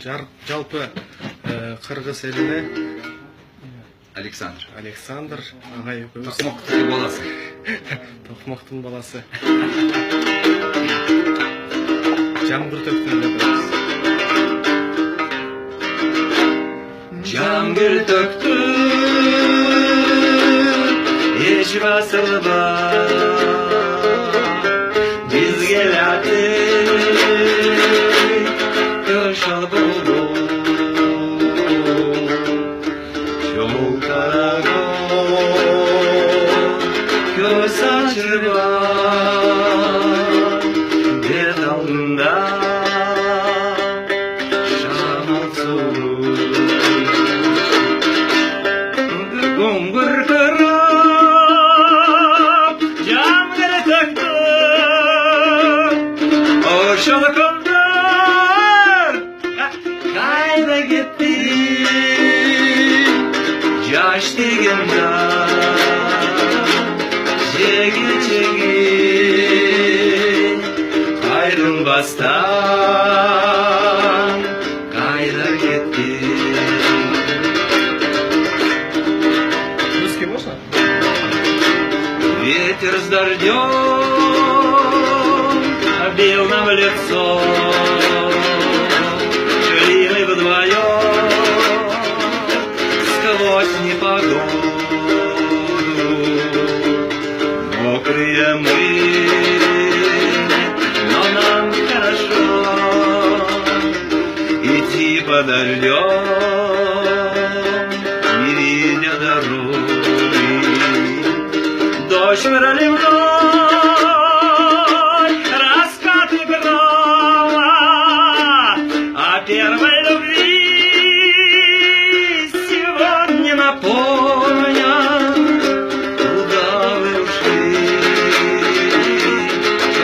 Жалпы кыргыз элине Александр агай экөөбүз Токмоктун баласы. Токмоктун баласы. Жамгыр төктүн деп атабыз. Жамгыр төктү эч басылбай бизге ошол болду жол тараган көз ачырбай бет алдында шамал сулуу күңгүр кырып жамгыр төктү ошол күндөр кайда кетти жаш деген жеги кайрылбастан кайда кетти. Русский можно? Ветер с дождем бил нам в лицо, шли мы вдвоем сквозь непогоду. Мокрые мы, но нам хорошо идти под дождем, не видя дороги. Дождь проливной, раскаты грома, о первой любви сегодня напомнят. Куда вы ушли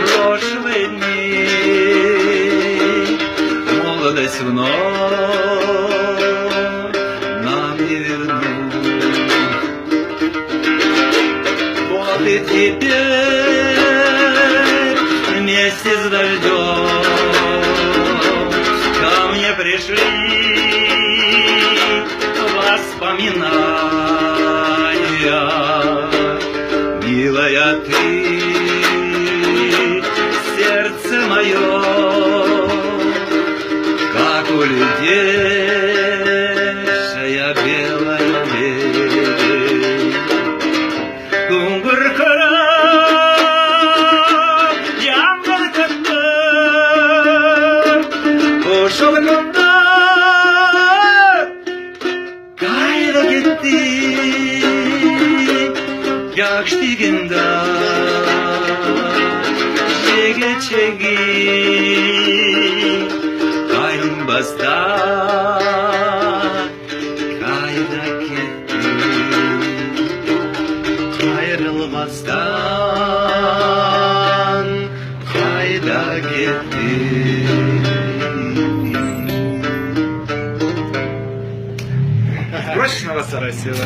прошлые дни, молодость вновь нам не вернуть. Вот и теперь вместе с дождем ко мне пришли воспоминания. Милая ты, сердце мое, как у людей, белая лебедь. Күңгүр кырып жамгыр төктү ошол күндөр кайда кетти жаш дегенде жеги кайрылбастан кайда кетти. Кайрылбастан кайда кетти. Сбросишь на вас? Спасибо.